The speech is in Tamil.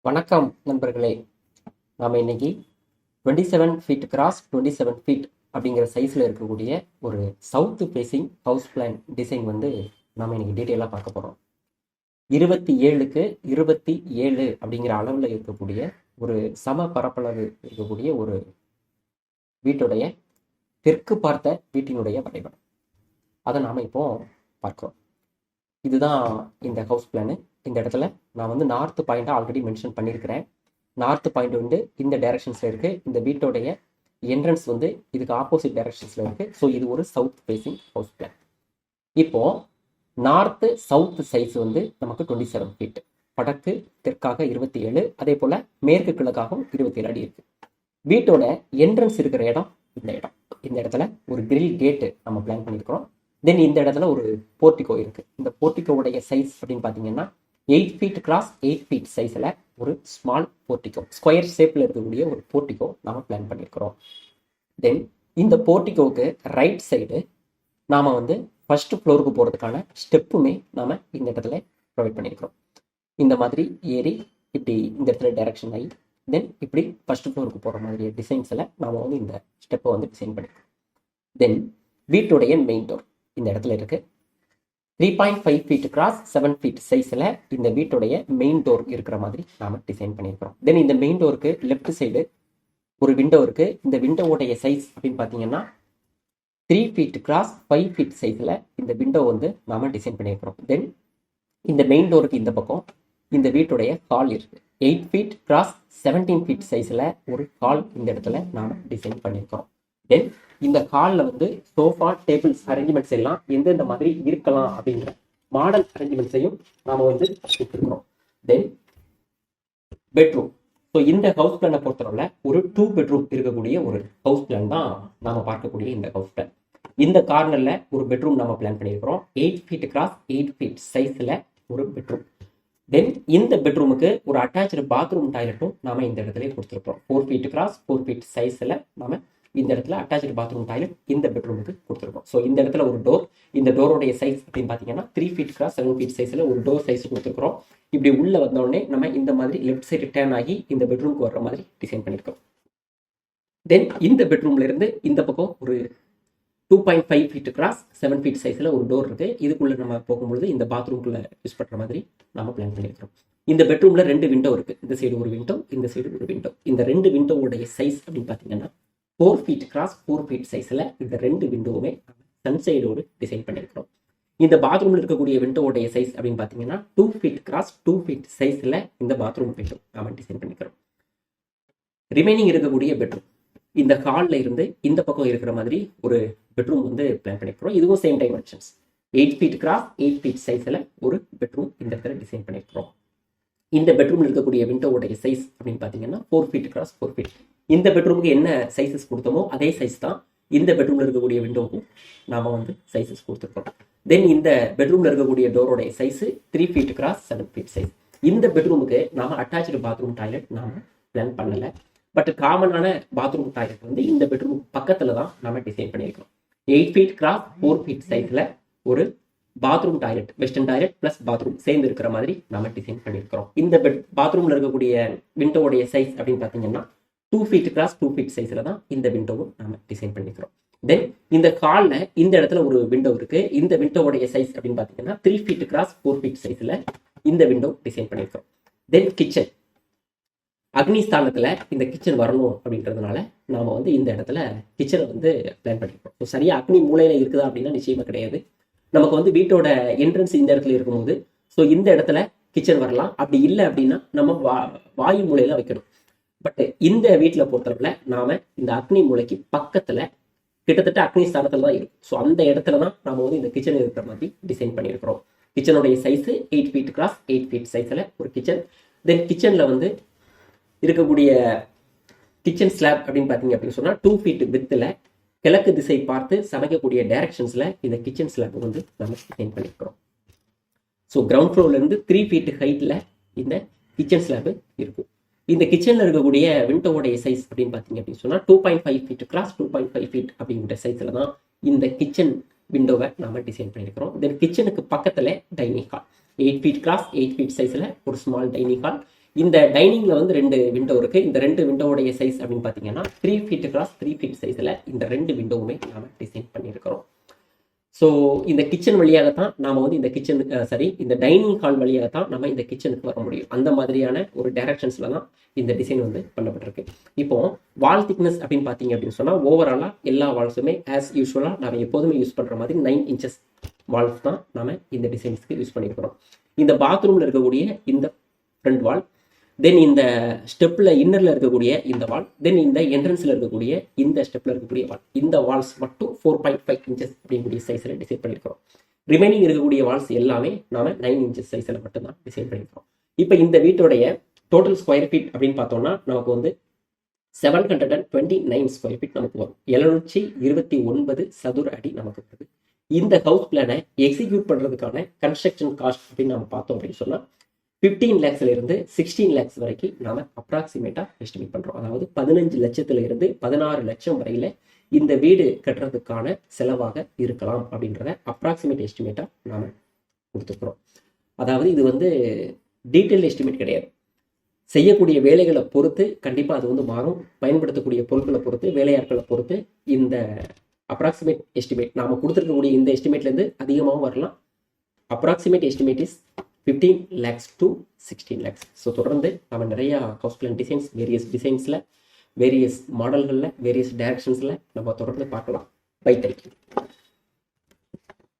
வணக்கம் நண்பர்களே. நாம் இன்னைக்கு 27 ஃபீட் கிராஸ் 27 ஃபீட் அப்படிங்கிற சைஸில் இருக்கக்கூடிய ஒரு south facing house plan design நாம் இன்னைக்கு டீட்டெயிலாக பார்க்க போகிறோம். 27க்கு 27 அப்படிங்கிற அளவில் இருக்கக்கூடிய ஒரு சம பரப்பளவு இருக்கக்கூடிய ஒரு வீட்டுடைய தெற்கு பார்த்த வீட்டினுடைய வரைபடம் அதை நாம் இப்போ பார்க்குறோம். இதுதான் இந்த ஹவுஸ் பிளானு. இந்த இடத்துல நான் நார்த் பாயிண்டை ஆல்ரெடி மென்ஷன் பண்ணியிருக்கிறேன். நார்த் பாயிண்ட் இந்த டைரக்ஷன்ஸில் இருக்குது. இந்த வீட்டோடைய என்ட்ரன்ஸ் இதுக்கு ஆப்போசிட் டைரக்ஷன்ஸில் இருக்குது. ஸோ இது ஒரு சவுத் ஃபேஸிங் ஹவுஸ் பிளான். இப்போது நார்த்து சவுத் சைஸ் நமக்கு 27 ஃபீட், வடக்கு தெற்காக 27, அதே போல் மேற்கு கிழக்காகவும் 27 அடி இருக்குது. வீட்டோட என்ட்ரன்ஸ் இருக்கிற இடம் இந்த இடத்துல ஒரு கிரில் கேட்டு நம்ம பிளான் பண்ணியிருக்கிறோம். தென் இந்த இடத்துல ஒரு போர்ட்டிகோ இருக்குது. இந்த போர்ட்டிகோவுடைய சைஸ் அப்படின்னு பார்த்தீங்கன்னா 8 ஃபீட் கிராஸ் 8 ஃபீட் சைஸில் ஒரு ஸ்மால் போர்ட்டிகோ, ஸ்கொயர் ஷேப்பில் இருக்கக்கூடிய ஒரு போர்ட்டிகோ நாம் பிளான் பண்ணியிருக்கிறோம். தென் இந்த போர்ட்டிகோவுக்கு ரைட் சைடு நாம் ஃபர்ஸ்ட் ஃப்ளோருக்கு போகிறதுக்கான ஸ்டெப்புமே நாம் இந்த இடத்துல ப்ரொவைட் பண்ணியிருக்கிறோம். இந்த மாதிரி ஏறி இப்படி இந்த இடத்துல டைரக்ஷன் ஆகி தென் இப்படி ஃபர்ஸ்ட் ஃப்ளோருக்கு போகிற மாதிரி டிசைன்ஸில் நாம் இந்த ஸ்டெப்பை டிசைன் பண்ணியிருக்கோம். தென் வீட்டுடைய மெயின் டோர் இந்த இடத்துல இருக்குது. 3.5 ஃபீட் கிராஸ் 7 ஃபீட் சைஸில் இந்த வீட்டுடைய மெயின் டோர் இருக்கிற மாதிரி நாம் டிசைன் பண்ணியிருக்கிறோம். தென் இந்த மெயின் டோருக்கு லெஃப்ட் சைடு ஒரு விண்டோ இருக்குது. இந்த விண்டோவுடைய சைஸ் அப்படின்னு பார்த்தீங்கன்னா 3 ஃபீட் கிராஸ் 5 ஃபீட் சைஸில் இந்த விண்டோ நாம் டிசைன் பண்ணியிருக்கிறோம். தென் இந்த மெயின் டோருக்கு இந்த பக்கம் இந்த வீட்டுடைய ஹால் இருக்குது. 8 ஃபீட் கிராஸ் 17 ஃபீட் சைஸில் ஒரு ஹால் இந்த இடத்துல நாம் டிசைன் பண்ணியிருக்கிறோம். தென் இந்த ஹாலில் சோஃபா டேபிள்ஸ் அரேஞ்ச்மெண்ட்ஸ் எல்லாம் எந்தெந்த மாதிரி இருக்கலாம் அப்படிங்கிற மாடல் அரேஞ்ச்மெண்ட்ஸையும் நாம் கொடுத்துருக்கிறோம். தென் பெட்ரூம். ஸோ இந்த ஹவுஸ் பிளானை பொறுத்தவரை ஒரு 2 பெட்ரூம் இருக்கக்கூடிய ஒரு ஹவுஸ் பிளான் தான் நாம் பார்க்கக்கூடிய இந்த ஹவுஸ் பிளான். இந்த கார்னரில் ஒரு பெட்ரூம் நம்ம பிளான் பண்ணியிருக்கிறோம். 8 ஃபீட் கிராஸ் 8 ஃபீட் சைஸில் ஒரு பெட்ரூம். தென் இந்த பெட்ரூமுக்கு ஒரு அட்டாச்சு பாத்ரூம் டாய்லெட்டும் நாம் இந்த இடத்துல கொடுத்துருக்கிறோம். 4 ஃபீட் கிராஸ் 4 ஃபீட் சைஸில் நாம் இந்த இடத்துல அட்டாச்சு பாத்ரூம் டாய்லெட் இந்த பெட்ரூமுக்கு கொடுத்துருக்கோம். ஸோ இந்த இடத்துல ஒரு டோர், இந்த டோரோடைய சைஸ் அப்படின்னு பார்த்தீங்கன்னா 3 ஃபீட் கிராஸ் 7 ஃபீட் சைஸில் ஒரு டோர் சைஸ் கொடுத்துருக்கிறோம். இப்படி உள்ள வந்தோடனே நம்ம இந்த மாதிரி லெஃப்ட் சைடு டேர்ன் ஆகி இந்த பெட்ரூமுக்கு வர்ற மாதிரி டிசைன் பண்ணியிருக்கோம். தென் இந்த பெட்ரூம்ல இருந்து இந்த பக்கம் ஒரு 2.5 ஃபீட் கிராஸ் 7 ஃபீட் சைஸில் ஒரு டோர் இருக்குது. இதுக்குள்ளே நம்ம போகும்பொழுது இந்த பாத்ரூம்குள்ளே யூஸ் பண்ணுற மாதிரி நம்ம பிளான் பண்ணியிருக்கிறோம். இந்த பெட்ரூமில் 2 விண்டோ இருக்குது. இந்த சைடு ஒரு விண்டோ, இந்த சைடு ஒரு விண்டோ. இந்த 2 விண்டோவுடைய சைஸ் அப்படின்னு பார்த்தீங்கன்னா 4 ஃபீட் கிராஸ் 4 ஃபீட் சைஸில் இந்த 2 விண்டோவுமே சன்சைடோடு டிசைன் பண்ணியிருக்கிறோம். இந்த பாத்ரூமில் இருக்கக்கூடிய விண்டோவுடைய சைஸ் அப்படின்னு பார்த்தீங்கன்னா 2 ஃபீட் கிராஸ் 2 ஃபீட் சைஸில் இந்த பாத்ரூம் விண்டோ நாம் டிசைன் பண்ணிக்கிறோம். ரிமைனிங் இருக்கக்கூடிய பெட்ரூம் இந்த ஹாலில் இருந்து இந்த பக்கம் இருக்கிற மாதிரி ஒரு பெட்ரூம் பிளான் பண்ணிக்கிறோம். இதுவும் same dimensions 8 feet cross 8 feet சைஸில் ஒரு பெட்ரூம் இந்த இடத்துல டிசைன் பண்ணியிருக்கிறோம். இந்த பெட்ரூமில் இருக்கக்கூடிய விண்டோவுடைய சைஸ் அப்படின்னு பார்த்தீங்கன்னா 4 ஃபீட் கிராஸ் 4 ஃபீட். இந்த பெட்ரூமுக்கு என்ன சைஸஸ் கொடுத்தோமோ அதே சைஸ் தான் இந்த பெட்ரூமில் இருக்கக்கூடிய விண்டோவுக்கும் நாம் சைஸஸ் கொடுத்துருக்கோம். தென் இந்த பெட்ரூமில் இருக்கக்கூடிய டோரோடைய size 3 feet cross 7 feet size. இந்த பெட்ரூமுக்கு நாம் அட்டாச்சு பாத்ரூம் டாய்லெட் நாம் பிளான் பண்ணலை. பட் காமனான பாத்ரூம் டாய்லெட் இந்த பெட்ரூம் பக்கத்தில் தான் நாம் டிசைன் பண்ணியிருக்கிறோம். 8 ஃபீட் கிராஸ் 4 ஃபீட் சைஸில் ஒரு bathroom toilet, western toilet plus bathroom சேர்ந்து இருக்கிற மாதிரி நம்ம டிசைன் பண்ணியிருக்கிறோம். இந்த பாத்ரூமில் இருக்கக்கூடிய விண்டோவுடைய சைஸ் அப்படின்னு பார்த்தீங்கன்னா 2 ஃபீட் கிராஸ் 2 ஃபீட் சைஸில் தான் இந்த விண்டோவும் நம்ம டிசைன் பண்ணிக்கிறோம். தென் இந்த ஹாலில் இந்த இடத்துல ஒரு விண்டோ இருக்குது. இந்த விண்டோவுடைய சைஸ் அப்படின்னு பார்த்தீங்கன்னா 3 ஃபீட் கிராஸ் 4 ஃபீட் சைஸில் இந்த விண்டோ டிசைன் பண்ணியிருக்கிறோம். தென் கிச்சன், அக்னி ஸ்தானத்தில் இந்த கிச்சன் வரணும் அப்படின்றதுனால நாம் இந்த இடத்துல கிச்சனை பிளான் பண்ணியிருக்கோம். ஸோ சரியாக அக்னி மூலையில் இருக்குதா அப்படின்னா நிச்சயமாக கிடையாது. நமக்கு வீட்டோட என்ட்ரன்ஸ் இந்த இடத்துல இருக்கும்போது ஸோ இந்த இடத்துல கிச்சன் வரலாம். அப்படி இல்லை அப்படின்னா நம்ம வாயு மூலையில் வைக்கணும். பட் இந்த வீட்டில் பொறுத்தளவில் நாம் இந்த அக்னி மூலைக்கு பக்கத்தில் கிட்டத்தட்ட அக்னி ஸ்தானத்தில் தான் இருக்கும். ஸோ அந்த இடத்துல தான் நாம் இந்த கிச்சன் இருக்கிற மாதிரி டிசைன் பண்ணியிருக்கிறோம். கிச்சனுடைய சைஸு 8 ஃபீட் கிராஸ் 8 ஃபீட் சைஸில் ஒரு கிச்சன். தென் கிச்சனில் இருக்கக்கூடிய கிச்சன் ஸ்லாப் அப்படின்னு பார்த்தீங்க அப்படின்னு சொன்னால் 2 ஃபீட் வித்தில் கிழக்கு திசை பார்த்து சமைக்கக்கூடிய டைரக்ஷன்ஸில் இந்த கிச்சன் ஸ்லாப் நம்ம டிசைன் பண்ணியிருக்கிறோம். ஸோ கிரவுண்ட் ஃப்ளோர்லேருந்து 3 ஃபீட் ஹைட்டில் இந்த கிச்சன் ஸ்லாப் இருக்கும். இந்த கிச்சனில் இருக்கக்கூடிய விண்டோவுடைய சைஸ் அப்படின்னு பார்த்தீங்க அப்படின்னு சொன்னால் 2.5 ஃபீட் கிராஸ் 2.5 ஃபீட் அப்படிங்கிற சைஸில் தான் இந்த கிச்சன் விண்டோவை நாம் டிசைன் பண்ணியிருக்கிறோம். தென் கிச்சனுக்கு பக்கத்தில் dining hall 8 feet cross 8 feet சைஸில் ஒரு ஸ்மால் டைனிங் ஹால். இந்த டைனிங்கில் வந்து 2 விண்டோ இருக்குது. இந்த 2 விண்டோவுடைய சைஸ் அப்படின்னு பார்த்தீங்கன்னா 3 ஃபீட் கிராஸ் 3 ஃபீட் சைஸில் இந்த 2 விண்டோவுமே நாம் டிசைன் பண்ணியிருக்கிறோம். ஸோ இந்த கிச்சன் வழியாகத்தான் நாம் வந்து இந்த கிச்சன் இந்த டைனிங் ஹால் வழியாகத்தான் நம்ம இந்த கிச்சனுக்கு வர முடியும். அந்த மாதிரியான ஒரு டைரக்ஷன்ஸில் தான் இந்த டிசைன் வந்து பண்ணப்பட்டிருக்கு. இப்போ வால் திக்னஸ் அப்படின்னு பார்த்தீங்க அப்படின்னு சொன்னால் ஓவராலாக எல்லா வால்ஸுமே ஆஸ் யூஸ்வலாக நம்ம எப்போதுமே யூஸ் பண்ணுற மாதிரி 9 இன்ச்சஸ் வால்ஸ் தான் நம்ம இந்த டிசைன்ஸ்க்கு யூஸ் பண்ணியிருக்கிறோம். இந்த பாத்ரூமில் இருக்கக்கூடிய இந்த ஃப்ரண்ட் வால், தென் இந்த ஸ்டெப்பில் இன்னரில் இருக்கக்கூடிய இந்த வால், தென் இந்த என்ட்ரன்ஸில் இருக்கக்கூடிய இந்த ஸ்டெப்பில் இருக்கக்கூடிய வால், இந்த வால்ஸ் மட்டும் 4.5 இன்ச்சஸ் அப்படிங்கக்கூடிய சைஸில் டிசைன் பண்ணியிருக்கிறோம். ரிமைனிங் இருக்கக்கூடிய வால்ஸ் எல்லாமே நாம் 9 இன்ச்சஸ் சைஸில் மட்டும்தான் டிசைன் பண்ணியிருக்கிறோம். இப்போ இந்த வீட்டோடைய டோட்டல் ஸ்கொயர் ஃபீட் அப்படின்னு பார்த்தோம்னா நமக்கு வந்து 729 ஸ்கொயர் ஃபீட் நமக்கு வரும். 729 சதுர அடி நமக்கு வருது. இந்த ஹவுஸ் பிளானை எக்ஸிக்யூட் பண்ணுறதுக்கான கன்ஸ்ட்ரக்ஷன் காஸ்ட் அப்படின்னு நம்ம பார்த்தோம் அப்படின்னு சொன்னால் 15 lakhsல இருந்து 16 lakhs வரைக்கும் நாம அப்ராக்சிமேட்டா எஸ்டிமேட் பண்றோம். அதாவது 15 லட்சத்துல இருந்து 16 லட்சம் வரையில இந்த வீடு கட்டுறதுக்கான செலவாக இருக்கலாம் அப்படின்றத அப்ராக்சிமேட் எஸ்டிமேட்டா நாம கொடுத்துக்கிறோம். அதாவது இது வந்து டீட்டெயில் எஸ்டிமேட் கிடையாது. செய்யக்கூடிய வேலைகளை பொறுத்து கண்டிப்பா அது வந்து மாறும். பயன்படுத்தக்கூடிய பொருட்களை பொறுத்து, வேலையாட்களை பொறுத்து இந்த அப்ராக்சிமேட் எஸ்டிமேட் நாம கொடுத்துருக்கக்கூடிய இந்த எஸ்டிமேட்ல இருந்து அதிகமாகவும் வரலாம். Approximate estimate is 15 lakhs to 16 lakhs. So தொடர்ந்து நம்ம நிறையா ஹவுஸ் பிளான் டிசைன்ஸ் வேரியஸ் டிசைன்ஸில், வேரியஸ் மாடல்களில், வேரியஸ் டைரக்ஷன்ஸில் நம்ம தொடர்ந்து பார்க்கலாம். Bye, thank you.